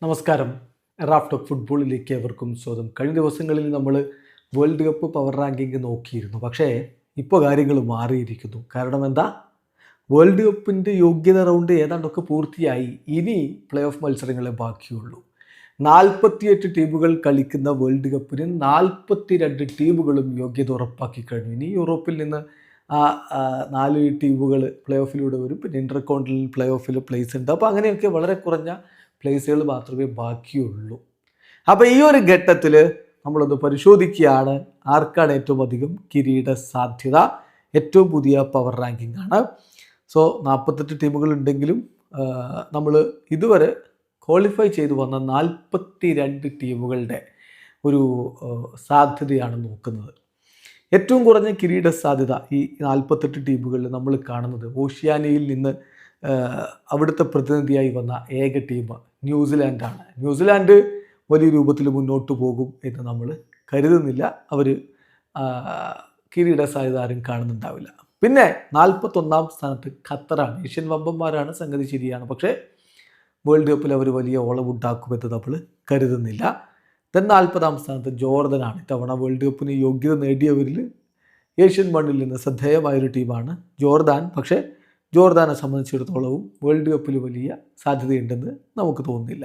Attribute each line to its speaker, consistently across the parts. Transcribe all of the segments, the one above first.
Speaker 1: നമസ്കാരം. Raf talk ഫുട്ബോളിലേക്ക് ഏവർക്കും സ്വാഗതം. കഴിഞ്ഞ ദിവസങ്ങളിൽ നമ്മൾ വേൾഡ് കപ്പ് പവർ റാങ്കിങ് നോക്കിയിരുന്നു. പക്ഷേ ഇപ്പോൾ കാര്യങ്ങൾ മാറിയിരിക്കുന്നു. കാരണം എന്താ? വേൾഡ് കപ്പിൻ്റെ യോഗ്യത റൗണ്ട് ഏതാണ്ടൊക്കെ പൂർത്തിയായി. ഇനി പ്ലേ ഓഫ് മത്സരങ്ങളെ ബാക്കിയുള്ളൂ. 48 ടീമുകൾ കളിക്കുന്ന വേൾഡ് കപ്പിന് 42 ടീമുകളും യോഗ്യത ഉറപ്പാക്കി കഴിഞ്ഞു. ഇനി യൂറോപ്പിൽ നിന്ന് ആ 4 ടീമുകൾ പ്ലേ ഓഫിലൂടെ വരും. പിന്നെ ഇൻ്റർകോണ്ടിനൽ പ്ലേ ഓഫിൽ പ്ലേസ് ഉണ്ട്. അപ്പോൾ അങ്ങനെയൊക്കെ വളരെ കുറഞ്ഞ പ്ലേസുകൾ മാത്രമേ ബാക്കിയുള്ളൂ. അപ്പോൾ ഈ ഒരു ഘട്ടത്തിൽ നമ്മളൊന്ന് പരിശോധിക്കുകയാണ് ആർക്കാണ് ഏറ്റവും അധികം കിരീട സാധ്യത. ഏറ്റവും പുതിയ പവർ റാങ്കിങ് ആണ്. സോ 48 ടീമുകൾ ഉണ്ടെങ്കിലും നമ്മൾ ഇതുവരെ ക്വാളിഫൈ ചെയ്തു വന്ന 42 ടീമുകളുടെ ഒരു സാധ്യതയാണ് നോക്കുന്നത്. ഏറ്റവും കുറഞ്ഞ കിരീട സാധ്യത ഈ 48 ടീമുകളിൽ നമ്മൾ കാണുന്നത് ഓഷ്യാനിയയിൽ നിന്ന് അവിടുത്തെ പ്രതിനിധിയായി വന്ന ഏക ടീം ന്യൂസിലാൻഡാണ്. ന്യൂസിലാൻഡ് വലിയ രൂപത്തിൽ മുന്നോട്ട് പോകും എന്ന് നമ്മൾ കരുതുന്നില്ല. അവർ കിരീട സാധ്യത ആരും കാണുന്നുണ്ടാവില്ല. പിന്നെ 41ാം സ്ഥാനത്ത് ഖത്തറാണ്. ഏഷ്യൻ വമ്പന്മാരാണ്, സംഗതി ശരിയാണ്. പക്ഷേ വേൾഡ് കപ്പിൽ അവർ വലിയ ഓളമുണ്ടാക്കുമെന്ന് നമ്മൾ കരുതുന്നില്ല. ദെൻ 40ാം സ്ഥാനത്ത് ജോർദനാണ്. ഇത്തവണ വേൾഡ് കപ്പിന് യോഗ്യത നേടിയവരിൽ ഏഷ്യൻ മണ്ണിൽ നിന്ന് ശ്രദ്ധേയമായൊരു ടീമാണ് ജോർദാൻ. പക്ഷേ ജോർദാനെ സംബന്ധിച്ചിടത്തോളവും വേൾഡ് കപ്പിൽ വലിയ സാധ്യതയുണ്ടെന്ന് നമുക്ക് തോന്നുന്നില്ല.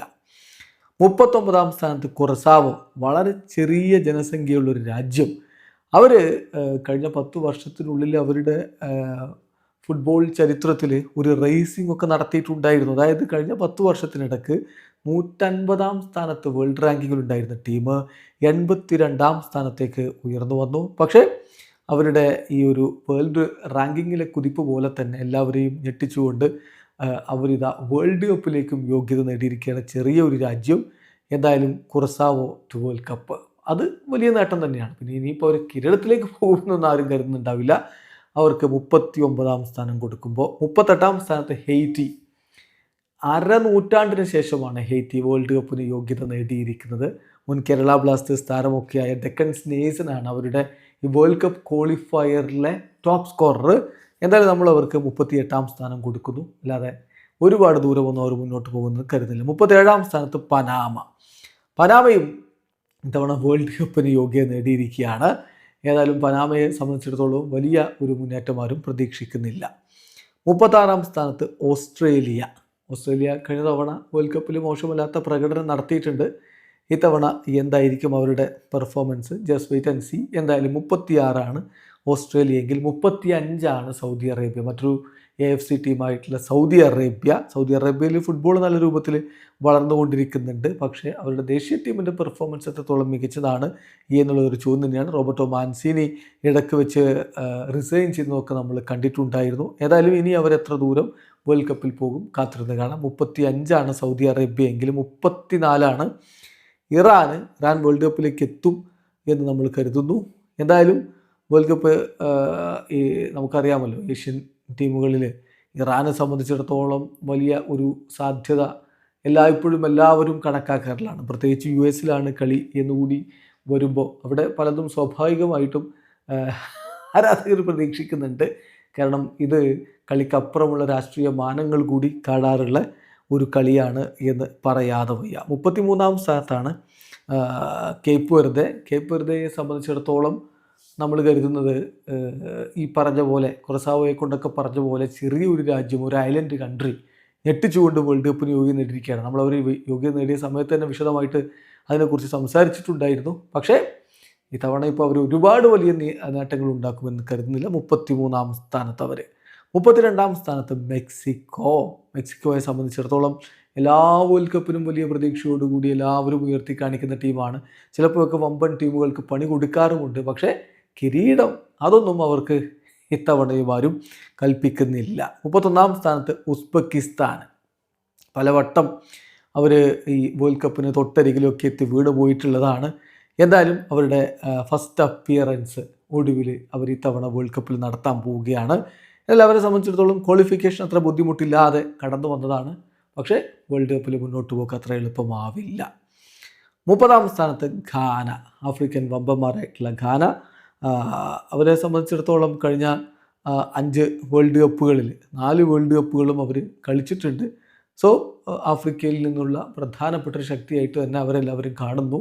Speaker 1: 39ാം സ്ഥാനത്ത് കുറസാവോ, വളരെ ചെറിയ ജനസംഖ്യയുള്ളൊരു രാജ്യം. അവർ കഴിഞ്ഞ 10 വർഷത്തിനുള്ളിൽ അവരുടെ ഫുട്ബോൾ ചരിത്രത്തിൽ ഒരു റേസിംഗ് ഒക്കെ നടത്തിയിട്ടുണ്ടായിരുന്നു. അതായത് കഴിഞ്ഞ 10 വർഷത്തിനിടക്ക് 150ാം സ്ഥാനത്ത് വേൾഡ് റാങ്കിങ്ങിലുണ്ടായിരുന്ന ടീം 82ാം സ്ഥാനത്തേക്ക് ഉയർന്നു വന്നു. പക്ഷേ അവരുടെ ഈ ഒരു വേൾഡ് റാങ്കിങ്ങിലെ കുതിപ്പ് പോലെ തന്നെ എല്ലാവരെയും ഞെട്ടിച്ചുകൊണ്ട് അവരിതാ വേൾഡ് കപ്പിലേക്കും യോഗ്യത നേടിയിരിക്കുകയാണ്. ചെറിയ ഒരു രാജ്യം. എന്തായാലും കുറസാവോ ടു വേൾഡ് കപ്പ്, അത് വലിയ നേട്ടം തന്നെയാണ്. പിന്നെ ഇനിയിപ്പോൾ അവർ കിരീടത്തിലേക്ക് പോകുമെന്നൊന്നും ആരും കരുതുന്നുണ്ടാവില്ല. അവർക്ക് 39ാം സ്ഥാനം കൊടുക്കുമ്പോൾ 38ാം സ്ഥാനത്ത് ഹെയ്റ്റി. നൂറ്റാണ്ടിന് ശേഷമാണ് ഹെയ്റ്റി വേൾഡ് കപ്പിന് യോഗ്യത നേടിയിരിക്കുന്നത്. മുൻ കേരള ബ്ലാസ്റ്റേഴ്സ് താരമൊക്കെയായ ഡെക്കൻ സ്നേഴ്സിനാണ് അവരുടെ ഈ വേൾഡ് കപ്പ് ക്വാളിഫയറിലെ ടോപ്പ് സ്കോറർ. എന്തായാലും നമ്മൾ അവർക്ക് 38ാം സ്ഥാനം കൊടുക്കുന്നു. അല്ലാതെ ഒരുപാട് ദൂരമൊന്നും അവർ മുന്നോട്ട് പോകുന്നത് കരുതില്ല. 37ാം സ്ഥാനത്ത് പനാമയും ഇത്തവണ വേൾഡ് കപ്പിന് യോഗ്യത നേടിയിരിക്കുകയാണ്. ഏതായാലും പനാമയെ സംബന്ധിച്ചിടത്തോളം വലിയ ഒരു മുന്നേറ്റം ആരും പ്രതീക്ഷിക്കുന്നില്ല. 36ാം സ്ഥാനത്ത് ഓസ്ട്രേലിയ കഴിഞ്ഞ തവണ വേൾഡ് കപ്പിൽ മോശമല്ലാത്ത പ്രകടനം നടത്തിയിട്ടുണ്ട്. ഇത്തവണ എന്തായിരിക്കും അവരുടെ performance? Just wait and see. എന്തായാലും 36 ഓസ്ട്രേലിയ എങ്കിൽ 35 സൗദി അറേബ്യ. മറ്റൊരു AFC ടീമായിട്ടുള്ള സൗദി അറേബ്യയിൽ ഫുട്ബോൾ നല്ല രൂപത്തിൽ വളർന്നുകൊണ്ടിരിക്കുന്നുണ്ട്. പക്ഷേ അവരുടെ ദേശീയ ടീമിൻ്റെ പെർഫോമൻസ് എത്രത്തോളം മികച്ചതാണ് എന്നുള്ളതൊരു ചോദ്യം തന്നെയാണ്. റോബർട്ടോ മാൻസിനി ഇടയ്ക്ക് വെച്ച് റിസൈൻ ചെയ്യുന്നതൊക്കെ നമ്മൾ കണ്ടിട്ടുണ്ടായിരുന്നു. ഏതായാലും ഇനി അവർ എത്ര ദൂരം വേൾഡ് കപ്പിൽ പോകും കാത്തിരുന്ന് കാണാം. 35 സൗദി അറേബ്യ എങ്കിലും 34 ഇറാൻ വേൾഡ് കപ്പിലേക്ക് എത്തും എന്ന് നമ്മൾ കരുതുന്നു. എന്തായാലും വേൾഡ് കപ്പ് നമുക്കറിയാമല്ലോ, ഏഷ്യൻ ടീമുകളിൽ ഇറാനെ സംബന്ധിച്ചിടത്തോളം വലിയ ഒരു സാധ്യത എല്ലാവരും കണക്കാക്കാറിലാണ്. പ്രത്യേകിച്ച് US കളി എന്നുകൂടി വരുമ്പോൾ അവിടെ പലതും സ്വാഭാവികമായിട്ടും ആരാധകർ പ്രതീക്ഷിക്കുന്നുണ്ട്. കാരണം ഇത് കളിക്കപ്പുറമുള്ള രാഷ്ട്രീയ മാനങ്ങൾ കൂടി കാണാറുള്ള ഒരു കളിയാണ് എന്ന് പറയാതെ വയ്യ. 33ാം സ്ഥാനത്താണ് കേപ്പ് വെർദയെ സംബന്ധിച്ചിടത്തോളം നമ്മൾ കരുതുന്നത് ഈ പറഞ്ഞ പോലെ കുറസാവോയെ കൊണ്ടൊക്കെ പറഞ്ഞ പോലെ ചെറിയൊരു രാജ്യം, ഒരു ഐലൻഡ് കൺട്രി ഞെട്ടിച്ചുകൊണ്ട് വേൾഡ് കപ്പിന് യോഗ്യത നേടിയിരിക്കുകയാണ്. നമ്മളവർ യോഗ്യത നേടിയ സമയത്ത് തന്നെ വിശദമായിട്ട് അതിനെക്കുറിച്ച് സംസാരിച്ചിട്ടുണ്ടായിരുന്നു. പക്ഷേ ഇത്തവണ ഇപ്പോൾ അവർ ഒരുപാട് വലിയ നേട്ടങ്ങൾ ഉണ്ടാക്കുമെന്ന് കരുതുന്നില്ല. 33ാം സ്ഥാനത്ത് അവർ. 32ാം സ്ഥാനത്ത് മെക്സിക്കോയെ സംബന്ധിച്ചിടത്തോളം എല്ലാ വേൾഡ് കപ്പിനും വലിയ പ്രതീക്ഷയോടുകൂടി എല്ലാവരും ഉയർത്തി കാണിക്കുന്ന ടീമാണ്. ചിലപ്പോഴൊക്കെ വമ്പൻ ടീമുകൾക്ക് പണി കൊടുക്കാറുമുണ്ട്. പക്ഷേ കിരീടം അതൊന്നും അവർക്ക് ഇത്തവണയും ആരും കൽപ്പിക്കുന്നില്ല. 31ാം സ്ഥാനത്ത് ഉസ്ബെക്കിസ്ഥാൻ. പലവട്ടം അവർ ഈ വേൾഡ് കപ്പിന് തൊട്ടരികിലൊക്കെ എത്തി വീണ് പോയിട്ടുള്ളതാണ്. എന്തായാലും അവരുടെ ഫസ്റ്റ് അപ്പിയറൻസ് ഒടുവിൽ അവർ ഇത്തവണ വേൾഡ് കപ്പിൽ നടത്താൻ പോവുകയാണ്. എല്ലാവരെ സംബന്ധിച്ചിടത്തോളം ക്വാളിഫിക്കേഷൻ അത്ര ബുദ്ധിമുട്ടില്ലാതെ കടന്നു വന്നതാണ്. പക്ഷേ വേൾഡ് കപ്പിൽ മുന്നോട്ട് പോക്ക് അത്ര എളുപ്പമാവില്ല. 30ാം സ്ഥാനത്ത് ഘാന. African വമ്പന്മാരായിട്ടുള്ള Ghana. അവരെ സംബന്ധിച്ചിടത്തോളം കഴിഞ്ഞ 5 വേൾഡ് കപ്പുകളിൽ 4 വേൾഡ് കപ്പുകളും അവർ കളിച്ചിട്ടുണ്ട്. സോ ആഫ്രിക്കയിൽ നിന്നുള്ള പ്രധാനപ്പെട്ട ഒരു ശക്തിയായിട്ട് തന്നെ അവരെല്ലാവരും കാണുന്നു.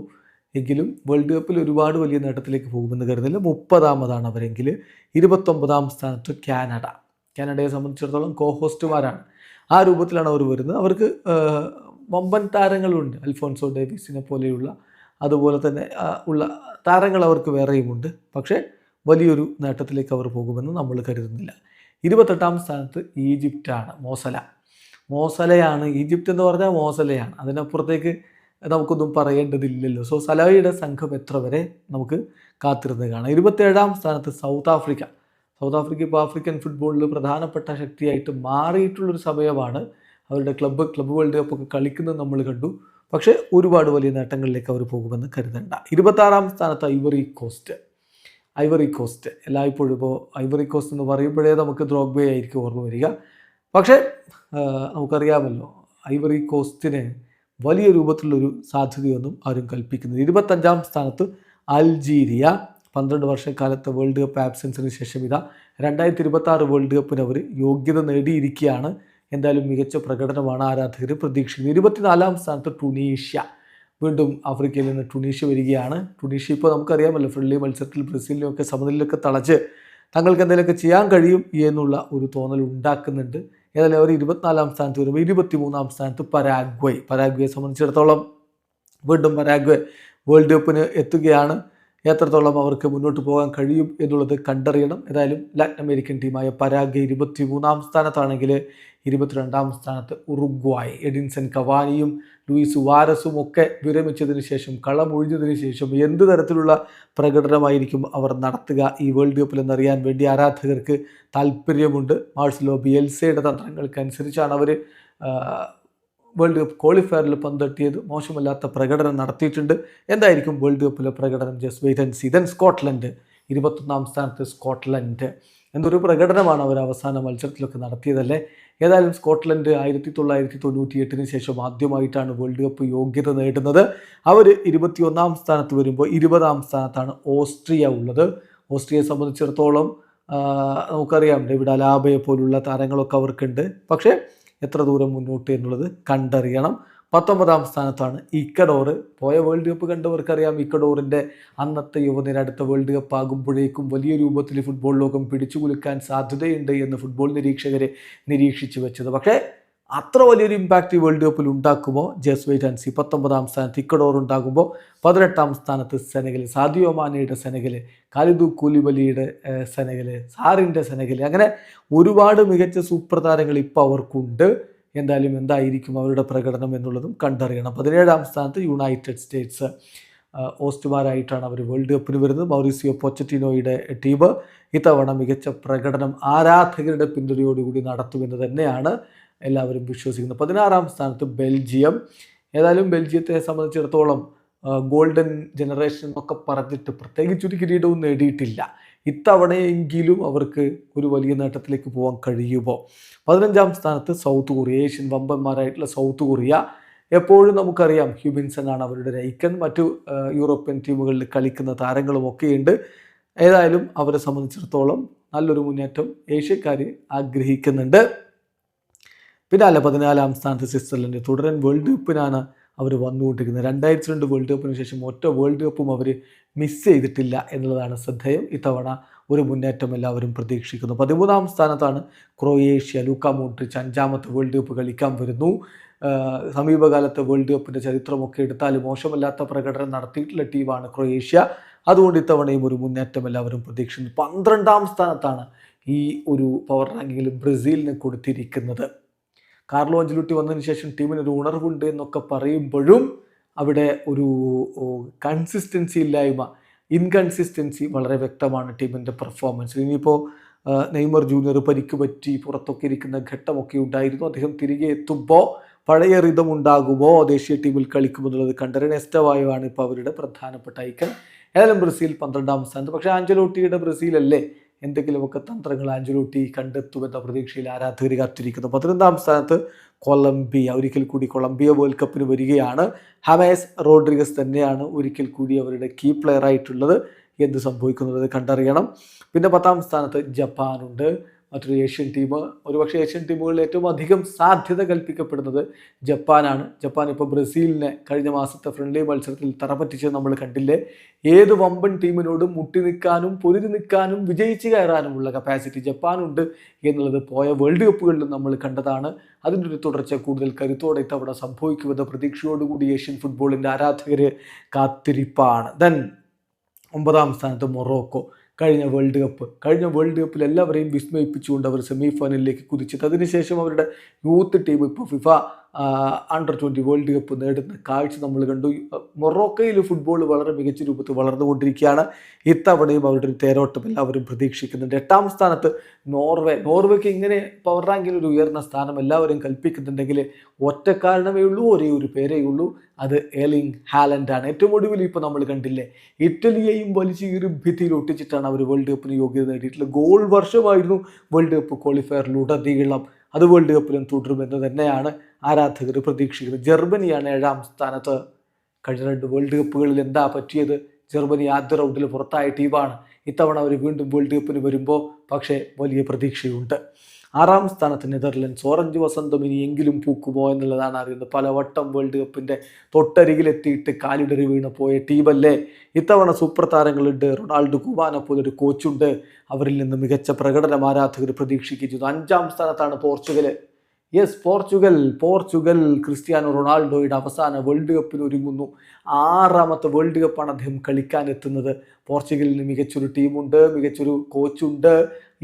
Speaker 1: എങ്കിലും വേൾഡ് കപ്പിൽ ഒരുപാട് വലിയ നേട്ടത്തിലേക്ക് പോകുമെന്ന് കരുതുന്നില്ല. 30ാമതാണ് അവരെങ്കിൽ. 29ാം സ്ഥാനത്ത് കാനഡയെ സംബന്ധിച്ചിടത്തോളം ഹോസ്റ്റുമാരാണ്. ആ രൂപത്തിലാണ് അവർ വരുന്നത്. അവർക്ക് വമ്പൻ താരങ്ങളുണ്ട്, അൽഫോൺസോ ഡേവിസിനെ പോലെയുള്ള, അതുപോലെ തന്നെ ഉള്ള താരങ്ങൾ അവർക്ക് വേറെയുമുണ്ട്. പക്ഷേ വലിയൊരു നേട്ടത്തിലേക്ക് അവർ പോകുമെന്ന് നമ്മൾ കരുതുന്നില്ല. 28ാം സ്ഥാനത്ത് ഈജിപ്റ്റാണ്. മോസലയാണ്. ഈജിപ്റ്റ് എന്ന് പറഞ്ഞാൽ മോസലയാണ്. അതിനപ്പുറത്തേക്ക് നമുക്കൊന്നും പറയേണ്ടതില്ലല്ലോ. സോ സലായുടെ സംഘം എത്ര വരെ നമുക്ക് കാത്തിരുന്ന് കാണാം. 27ാം സ്ഥാനത്ത് സൗത്ത് ആഫ്രിക്ക ഇപ്പോൾ ആഫ്രിക്കൻ ഫുട്ബോളിൽ പ്രധാനപ്പെട്ട ശക്തിയായിട്ട് മാറിയിട്ടുള്ളൊരു സമയമാണ്. അവരുടെ ക്ലബ്ബ് വേൾഡ് കപ്പൊക്കെ കളിക്കുന്നത് നമ്മൾ കണ്ടു. പക്ഷേ ഒരുപാട് വലിയ നേട്ടങ്ങളിലേക്ക് അവർ പോകുമെന്ന് കരുതണ്ട. 26ാം സ്ഥാനത്ത് ഐവറി കോസ്റ്റ്. എല്ലായ്പ്പോഴും ഇപ്പോൾ ഐവറി കോസ്റ്റ് എന്ന് പറയുമ്പോഴേ നമുക്ക് ദ്രോഗ്ബെ ആയിരിക്കും ഓർമ്മ വരിക. പക്ഷേ നമുക്കറിയാമല്ലോ, ഐവറി കോസ്റ്റിന് വലിയ രൂപത്തിലുള്ളൊരു സാധ്യതയൊന്നും ആരും കൽപ്പിക്കുന്നില്ല. 25ാം സ്ഥാനത്ത് അൾജീരിയ. 12 വർഷക്കാലത്തെ വേൾഡ് കപ്പ് ആബ്സെൻസിന് ശേഷം 2026 വേൾഡ് കപ്പിന് അവർ യോഗ്യത നേടിയിരിക്കുകയാണ്. എന്തായാലും മികച്ച പ്രകടനമാണ് ആരാധകർ പ്രതീക്ഷിക്കുന്നത്. 24ാം സ്ഥാനത്ത് ടുണീഷ്യ. വീണ്ടും ആഫ്രിക്കയിൽ നിന്ന് ടുണീഷ്യ വരികയാണ്. ടുണീഷ്യ ഇപ്പോൾ നമുക്കറിയാമല്ലോ, ഫ്രണ്ട്ലി മത്സരത്തിൽ ബ്രസീലിനെയൊക്കെ സമനിലയൊക്കെ തളച്ച് തങ്ങൾക്ക് എന്തെങ്കിലുമൊക്കെ ചെയ്യാൻ കഴിയും എന്നുള്ള ഒരു തോന്നൽ ഉണ്ടാക്കുന്നുണ്ട്. ഏതായാലും അവർ 24ാം സ്ഥാനത്ത് വരുമ്പോൾ 23ാം സ്ഥാനത്ത് പരാഗ്വയെ സംബന്ധിച്ചിടത്തോളം വീണ്ടും പരാഗ്വെ വേൾഡ് കപ്പിന് എത്തുകയാണ്. എത്രത്തോളം അവർക്ക് മുന്നോട്ട് പോകാൻ കഴിയും എന്നുള്ളത് കണ്ടറിയണം. ഏതായാലും ലാറ്റിൻ അമേരിക്കൻ ടീമായ പരാഗ്വെ 23ാം സ്ഥാനത്താണെങ്കിൽ 22ാം സ്ഥാനത്ത് ഉറുഗ്വായ്. എഡിൻസൺ കവാനിയും ലൂയിസ് സുവാരസും ഒക്കെ വിരമിച്ചതിന് ശേഷം, കളമൊഴിഞ്ഞതിന് ശേഷം എന്ത് തരത്തിലുള്ള പ്രകടനമായിരിക്കും അവർ നടത്തുക ഈ വേൾഡ് കപ്പിൽ എന്നറിയാൻ വേണ്ടി ആരാധകർക്ക് താല്പര്യമുണ്ട്. മാർസലോ ബിയൽസയുടെ തന്ത്രങ്ങൾക്കനുസരിച്ചാണ് അവർ വേൾഡ് കപ്പ് ക്വാളിഫയറിൽ പന്തെട്ടിയത്. മോശമല്ലാത്ത പ്രകടനം നടത്തിയിട്ടുണ്ട്. എന്തായിരിക്കും വേൾഡ് കപ്പിലെ പ്രകടനം? Just wait and see. Then Scotland 21ാം സ്ഥാനത്ത്. സ്കോട്ട്ലൻഡ് എന്തൊരു പ്രകടനമാണ് അവർ അവസാന മത്സരത്തിലൊക്കെ നടത്തിയതല്ലേ. ഏതായാലും സ്കോട്ട്ലൻഡ് 1998 ശേഷം ആദ്യമായിട്ടാണ് വേൾഡ് കപ്പ് യോഗ്യത നേടുന്നത്. അവർ 21ാം സ്ഥാനത്ത് വരുമ്പോൾ 20ാം സ്ഥാനത്താണ് ഓസ്ട്രിയ ഉള്ളത്. ഓസ്ട്രിയയെ സംബന്ധിച്ചിടത്തോളം നമുക്കറിയാം, ഡേവിഡ് അലാബയെ പോലുള്ള താരങ്ങളൊക്കെ അവർക്കുണ്ട്. പക്ഷേ എത്ര ദൂരം മുന്നോട്ട് എന്നുള്ളത് കണ്ടറിയണം. 19ാം സ്ഥാനത്താണ് ഇക്വഡോർ. പോയ വേൾഡ് കപ്പ് കണ്ടവർക്കറിയാം, ഇക്വഡോറിൻ്റെ അന്നത്തെ യുവനിര അടുത്ത വേൾഡ് കപ്പ് ആകുമ്പോഴേക്കും വലിയ രൂപത്തിൽ ഫുട്ബോൾ ലോകം പിടിച്ചുകുലുക്കാൻ സാധ്യതയുണ്ട് എന്ന് ഫുട്ബോൾ നിരീക്ഷകരെ നിരീക്ഷിച്ചു വെച്ചത്. പക്ഷേ അത്ര വലിയൊരു ഇമ്പാക്റ്റ് ഈ വേൾഡ് കപ്പിൽ ഉണ്ടാക്കുമോ? Just wait and see. 19ാം സ്ഥാനത്ത് ഇക്വഡോർ ഉണ്ടാകുമ്പോൾ 18ാം സ്ഥാനത്ത് സെനഗൽ. സാദിയോ മാനയുടെ സെനഗൽ, ഖാലിദു കൂലിബലിയുടെ സെനഗൽ, സാറിൻ്റെ സെനഗൽ, അങ്ങനെ ഒരുപാട് മികച്ച സൂപ്പർ താരങ്ങൾ ഇപ്പോൾ അവർക്കുണ്ട്. എന്തായാലും എന്തായിരിക്കും അവരുടെ പ്രകടനം എന്നുള്ളതും കണ്ടറിയണം. 17ാം സ്ഥാനത്ത് യുണൈറ്റഡ് സ്റ്റേറ്റ്സ്. ഹോസ്റ്റുമാരായിട്ടാണ് അവർ വേൾഡ് കപ്പിന് വരുന്നത്. മൗറിസിയോ പൊച്ചറ്റിനോയുടെ ടീം ഇത്തവണ മികച്ച പ്രകടനം ആരാധകരുടെ പിന്തുണയോടുകൂടി നടത്തുമെന്ന് തന്നെയാണ് എല്ലാവരും വിശ്വസിക്കുന്നത്. 16ാം സ്ഥാനത്ത് ബെൽജിയം. ഏതായാലും ബെൽജിയത്തെ സംബന്ധിച്ചിടത്തോളം ഗോൾഡൻ ജനറേഷൻ എന്നൊക്കെ പറഞ്ഞിട്ട് പ്രത്യേകിച്ചൊരു കിരീടവും നേടിയിട്ടില്ല. ഇത്തവണയെങ്കിലും അവർക്ക് ഒരു വലിയ നേട്ടത്തിലേക്ക് പോകാൻ കഴിയുമോ? 15ാം സ്ഥാനത്ത് സൗത്ത് കൊറിയ. ഏഷ്യൻ വമ്പന്മാരായിട്ടുള്ള സൗത്ത് കൊറിയ. എപ്പോഴും നമുക്കറിയാം ഹ്യൂബിൻസൺ ആണ് അവരുടെ ഐക്കൺ. മറ്റു യൂറോപ്യൻ ടീമുകളിൽ കളിക്കുന്ന താരങ്ങളുമൊക്കെയുണ്ട്. ഏതായാലും അവരെ സംബന്ധിച്ചിടത്തോളം നല്ലൊരു മുന്നേറ്റം ഏഷ്യക്കാർ ആഗ്രഹിക്കുന്നുണ്ട്. പിന്നാലെ 14ാം സ്ഥാനത്ത് സ്വിറ്റ്സർലൻഡ്. തുടരൻ വേൾഡ് കപ്പിനാണ് അവർ വന്നുകൊണ്ടിരിക്കുന്നത്. 2002 വേൾഡ് കപ്പിന് ശേഷം ഒറ്റ വേൾഡ് കപ്പും അവർ മിസ് ചെയ്തിട്ടില്ല എന്നുള്ളതാണ് ശ്രദ്ധേയം. ഇത്തവണ ഒരു മുന്നേറ്റം എല്ലാവരും പ്രതീക്ഷിക്കുന്നു. 13ാം സ്ഥാനത്താണ് ക്രൊയേഷ്യ. ലൂക്ക മോഡ്രിച്ച് 5ാമത്തെ വേൾഡ് കപ്പ് കളിക്കാൻ വരുന്നു. സമീപകാലത്തെ വേൾഡ് കപ്പിൻ്റെ ചരിത്രമൊക്കെ എടുത്താൽ മോശമല്ലാത്ത പ്രകടനം നടത്തിയിട്ടുള്ള ടീമാണ് ക്രൊയേഷ്യ. അതുകൊണ്ട് ഇത്തവണയും ഒരു മുന്നേറ്റം എല്ലാവരും പ്രതീക്ഷിക്കുന്നു. 12ാം സ്ഥാനത്താണ് ഈ ഒരു പവർ റാങ്കിങ്ങിൽ ബ്രസീലിന് കൊടുത്തിരിക്കുന്നത്. കാർലോ അഞ്ചലോട്ടി വന്നതിന് ശേഷം ടീമിനൊരു ഉണർവുണ്ട് എന്നൊക്കെ പറയുമ്പോഴും അവിടെ ഒരു ഇൻകൺസിസ്റ്റൻസി വളരെ വ്യക്തമാണ് ടീമിൻ്റെ പെർഫോമൻസിൽ. ഇനിയിപ്പോൾ നെയ്മർ ജൂനിയർ പരിക്ക് പറ്റി പുറത്തൊക്കെ ഇരിക്കുന്ന ഘട്ടമൊക്കെ ഉണ്ടായിരുന്നു. അദ്ദേഹം തിരികെ എത്തുമ്പോൾ പഴയ റിതം ഉണ്ടാകുമോ, ദേശീയ ടീമിൽ കളിക്കുമെന്നുള്ളത് കണ്ടറിയണം. എസ്റ്റവായോ ആണ് ഇപ്പോൾ അവരുടെ പ്രധാനപ്പെട്ട ഐക്കൺ. ഏതായാലും ബ്രസീൽ 12ാം സ്ഥാനത്ത്. പക്ഷേ ആഞ്ചലോട്ടിയുടെ ബ്രസീലല്ലേ, എന്തെങ്കിലുമൊക്കെ തന്ത്രങ്ങൾ ആഞ്ചലോട്ടി കണ്ടെത്തുമെന്ന പ്രതീക്ഷയിൽ ആരാധകർ കാത്തിരിക്കുന്നു. 11ാം സ്ഥാനത്ത് കൊളംബിയ. ഒരിക്കൽ കൂടി കൊളംബിയ വേൾഡ് കപ്പിന് വരികയാണ്. ഹമേസ് റോഡ്രിഗസ് തന്നെയാണ് ഒരിക്കൽ കൂടി അവരുടെ കീ പ്ലെയർ ആയിട്ടുള്ളത്. എന്ത് സംഭവിക്കുന്നത് കണ്ടറിയണം. പിന്നെ 10ാം സ്ഥാനത്ത് ജപ്പാനുണ്ട്. മറ്റൊരു ഏഷ്യൻ ടീം. ഒരുപക്ഷെ ഏഷ്യൻ ടീമുകളിൽ ഏറ്റവും അധികം സാധ്യത കൽപ്പിക്കപ്പെടുന്നത് ജപ്പാനാണ്. ജപ്പാൻ ഇപ്പോൾ ബ്രസീലിനെ കഴിഞ്ഞ മാസത്തെ ഫ്രണ്ട്ലി മത്സരത്തിൽ തറപറ്റിച്ച് നമ്മൾ കണ്ടില്ലേ. ഏത് വമ്പൻ ടീമിനോടും മുട്ടി നിൽക്കാനും പൊരുതി നിൽക്കാനും വിജയിച്ച് കയറാനുമുള്ള കപ്പാസിറ്റി ജപ്പാനുണ്ട് എന്നുള്ളത് പോയ വേൾഡ് കപ്പുകളിലും നമ്മൾ കണ്ടതാണ്. അതിൻ്റെ ഒരു തുടർച്ച കൂടുതൽ കരുത്തോടെ ഇത്തവണ സംഭവിക്കുമെന്ന പ്രതീക്ഷയോടുകൂടി ഏഷ്യൻ ഫുട്ബോളിൻ്റെ ആരാധകർ കാത്തിരിപ്പാണ്. ദെൻ 9ാം സ്ഥാനത്ത് മൊറോക്കോ. കഴിഞ്ഞ വേൾഡ് കപ്പിൽ എല്ലാവരെയും വിസ്മയിപ്പിച്ചുകൊണ്ട് അവർ സെമി ഫൈനലിലേക്ക് കുതിച്ചത്. അതിനുശേഷം അവരുടെ യൂത്ത് ടീം ഇപ്പോൾ ഫിഫ അണ്ടർ-20 വേൾഡ് കപ്പ് നേടുന്ന കാഴ്ച നമ്മൾ കണ്ടു. മൊറോക്കയിൽ ഫുട്ബോൾ വളരെ മികച്ച രൂപത്തിൽ വളർന്നുകൊണ്ടിരിക്കുകയാണ്. ഇത്തവണയും അവരുടെ ഒരു തേരോട്ടം എല്ലാവരും പ്രതീക്ഷിക്കുന്നുണ്ട്. 8ാം സ്ഥാനത്ത് നോർവേക്ക് ഇങ്ങനെ പവർ റാങ്കിൽ ഒരു ഉയർന്ന സ്ഥാനം എല്ലാവരും കൽപ്പിക്കുന്നുണ്ടെങ്കിൽ ഒറ്റ കാരണമേ ഉള്ളൂ, ഒരേ ഒരു പേരേ ഉള്ളൂ, അത് എർലിംഗ് ഹാലൻഡാണ്. ഏറ്റവും ഒടുവിൽ ഇപ്പോൾ നമ്മൾ കണ്ടില്ലേ, ഇറ്റലിയെയും വലിച്ചു ഭിത്തിയിൽ ഒട്ടിച്ചിട്ടാണ് അവർ വേൾഡ് കപ്പിന് യോഗ്യത നേടിയിട്ടുള്ളത്. ഗോൾ വർഷമായിരുന്നു വേൾഡ് കപ്പ് ക്വാളിഫയറിലുടനീളം. അത് വേൾഡ് കപ്പിലും തുടരുമെന്ന് തന്നെയാണ് ആരാധകർ പ്രതീക്ഷിക്കുന്നത്. ജർമ്മനിയാണ് 7ാം സ്ഥാനത്ത്. കഴിഞ്ഞ 2 വേൾഡ് കപ്പുകളിൽ എന്താ പറ്റിയത്? ജർമ്മനി ആദ്യ റൗണ്ടിൽ പുറത്തായ ടീമാണ്. ഇത്തവണ അവർ വീണ്ടും വേൾഡ് കപ്പിന് വരുമ്പോൾ പക്ഷേ വലിയ പ്രതീക്ഷയുണ്ട്. 6ാം സ്ഥാനത്ത് നെതർലൻഡ്സ്. ഓറഞ്ച് വസന്തം ഇനിയെങ്കിലും പൂക്കുമോ എന്നുള്ളതാണ് അറിയുന്നത്. പലവട്ടം വേൾഡ് കപ്പിൻ്റെ തൊട്ടരികിലെത്തിയിട്ട് കാലിടറി വീണ് പോയ ടീമല്ലേ. ഇത്തവണ സൂപ്പർ താരങ്ങളുണ്ട്. റൊണാൾഡോ കുമാനെ പോലൊരു കോച്ചുണ്ട്. അവരിൽ നിന്ന് മികച്ച പ്രകടനം ആരാധകർ പ്രതീക്ഷിക്കുന്നു. 5ാം സ്ഥാനത്താണ് പോർച്ചുഗൽ. പോർച്ചുഗൽ ക്രിസ്ത്യാനോ റൊണാൾഡോയുടെ അവസാന വേൾഡ് കപ്പിന് ഒരുങ്ങുന്നു. 6ാമത്തെ വേൾഡ് കപ്പാണ് അദ്ദേഹം കളിക്കാൻ എത്തുന്നത്. പോർച്ചുഗലിന് മികച്ചൊരു ടീമുണ്ട്, മികച്ചൊരു കോച്ചുണ്ട്.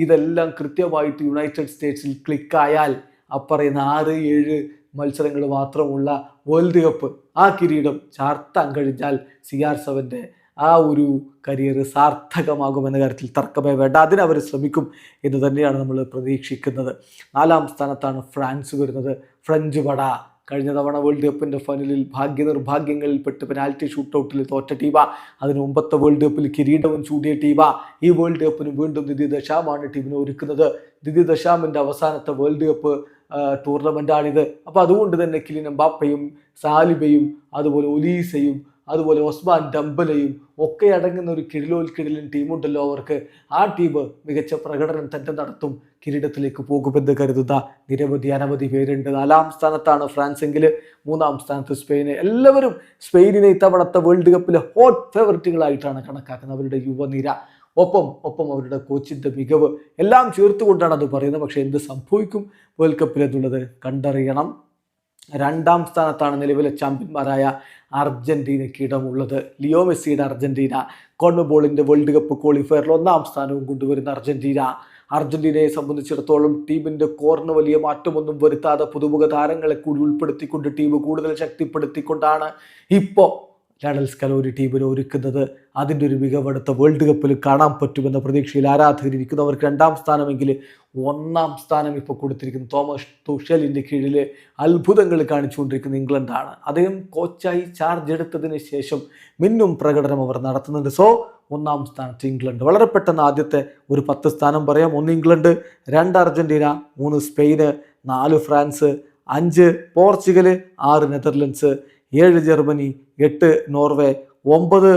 Speaker 1: ഇതെല്ലാം കൃത്യമായിട്ട് യുണൈറ്റഡ് സ്റ്റേറ്റ്സിൽ ക്ലിക്കായാൽ അപ്പറയുന്ന 6-7 മത്സരങ്ങൾ മാത്രമുള്ള വേൾഡ് കപ്പ്, ആ കിരീടം ചാർത്താൻ കഴിഞ്ഞാൽ CR7 ആ ഒരു കരിയർ സാർത്ഥകമാകുമെന്ന കാര്യത്തിൽ തർക്കമേ വേണ്ട. അതിനവർ ശ്രമിക്കും എന്ന് തന്നെയാണ് നമ്മൾ പ്രതീക്ഷിക്കുന്നത്. 4ാം സ്ഥാനത്താണ് ഫ്രാൻസ് വരുന്നത്. ഫ്രഞ്ച് പട കഴിഞ്ഞ തവണ വേൾഡ് കപ്പിൻ്റെ ഫൈനലിൽ ഭാഗ്യനിർഭാഗ്യങ്ങളിൽപ്പെട്ട് പെനാൽറ്റി ഷൂട്ടൗട്ടിൽ തോറ്റ ടീമ. അതിന് മുമ്പത്തെ വേൾഡ് കപ്പിൽ കിരീടവും ചൂടിയ ടീമ. ഈ വേൾഡ് കപ്പിന് വീണ്ടും ദിദിയ ദശാമാണ് ടീമിനെ ഒരുക്കുന്നത്. ദിദിയ ദശാമിൻ്റെ അവസാനത്തെ വേൾഡ് കപ്പ് ടൂർണമെൻ്റാണിത്. അപ്പോൾ അതുകൊണ്ട് തന്നെ കിലിയൻ എംബാപ്പയും സാലിബയും അതുപോലെ ഒലീസയും അതുപോലെ ഒസ്മാൻ ഡംബലയും ഒക്കെ അടങ്ങുന്ന ഒരു കിടിലൻ ടീമുണ്ടല്ലോ അവർക്ക്. ആ ടീം മികച്ച പ്രകടനം തന്നെ നടത്തും, കിരീടത്തിലേക്ക് പോകുമെന്ന് കരുതുന്ന അനവധി പേരുണ്ട്. 4ാം സ്ഥാനത്താണ് ഫ്രാൻസ് എങ്കിൽ 3ാം സ്ഥാനത്ത് സ്പെയിൻ. എല്ലാവരും സ്പെയിനിനെ ഇത്തവണത്തെ വേൾഡ് കപ്പിലെ ഹോട്ട് ഫേവറിറ്റുകളായിട്ടാണ് കണക്കാക്കുന്നത്. അവരുടെ യുവനിര, ഒപ്പം അവരുടെ കോച്ചിൻ്റെ മികവ് എല്ലാം ചേർത്തുകൊണ്ടാണ് അത് പറയുന്നത്. പക്ഷേ എന്ത് സംഭവിക്കും വേൾഡ് കപ്പിൽ എന്നുള്ളത് കണ്ടറിയണം. 2ാം സ്ഥാനത്താണ് നിലവിലെ ചാമ്പ്യന്മാരായ അർജന്റീനയ്ക്ക് ഇടമുള്ളത്. ലിയോ മെസ്സിയുടെ അർജന്റീന കോൺമെബോളിൻ്റെ വേൾഡ് കപ്പ് ക്വാളിഫയറിൽ 1ാം സ്ഥാനവും കൊണ്ടുവരുന്ന അർജന്റീനയെ സംബന്ധിച്ചിടത്തോളം ടീമിൻ്റെ കോറിന് വലിയ മാറ്റമൊന്നും വരുത്താതെ പുതുമുഖ താരങ്ങളെ കൂടി ഉൾപ്പെടുത്തിക്കൊണ്ട് ടീം കൂടുതൽ ശക്തിപ്പെടുത്തിക്കൊണ്ടാണ് ഇപ്പോൾ ലയണൽ സ്കലോനി ടീമിനെ ഒരുക്കുന്നത്. അതിൻ്റെ ഒരു മികവെടുത്ത വേൾഡ് കപ്പിൽ കാണാൻ പറ്റുമെന്ന പ്രതീക്ഷയിൽ ആരാധകരിക്കുന്നവർക്ക് 2ാം സ്ഥാനമെങ്കിൽ 1ാം സ്ഥാനം ഇപ്പോൾ കൊടുത്തിരിക്കുന്നത് തോമസ് തുഷലിൻ്റെ കീഴിൽ അത്ഭുതങ്ങൾ കാണിച്ചുകൊണ്ടിരിക്കുന്ന ഇംഗ്ലണ്ടാണ്. അദ്ദേഹം കോച്ചായി ചാർജ് എടുത്തതിന് ശേഷം മിന്നും പ്രകടനം അവർ നടത്തുന്നുണ്ട്. സോ 1ാം സ്ഥാനത്ത് ഇംഗ്ലണ്ട്. വളരെ പെട്ടെന്ന് ആദ്യത്തെ ഒരു 10 സ്ഥാനം പറയാം. 1 ഇംഗ്ലണ്ട്, 2 അർജന്റീന, 3 സ്പെയിന്, 4 France, 5 Portugal, 6 Netherlands, 7 Germany, 8 Norway, 9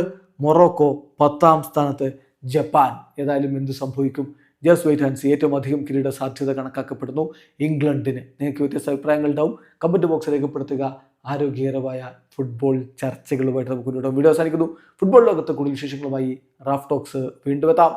Speaker 1: Morocco, 10ാം സ്ഥാനത്ത് ജപ്പാൻ. ഏതായാലും എന്ത് സംഭവിക്കും? Just wait and see. ഏറ്റവും അധികം കിരീട സാധ്യത കണക്കാക്കപ്പെടുന്നു ഇംഗ്ലണ്ടിന്. നിങ്ങൾക്ക് വ്യത്യസ്ത അഭിപ്രായങ്ങൾ ഉണ്ടാവും, കമൻറ്റ് ബോക്സ് രേഖപ്പെടുത്തുക. ആരോഗ്യകരമായ ഫുട്ബോൾ ചർച്ചകളുമായിട്ട് നമുക്ക് വീഡിയോ അവസാനിക്കുന്നു. ഫുട്ബോൾ ലോകത്തെ കൂടുതൽ വിശേഷങ്ങളുമായി റാഫ് ടോക്സ് വീണ്ടും എത്താം.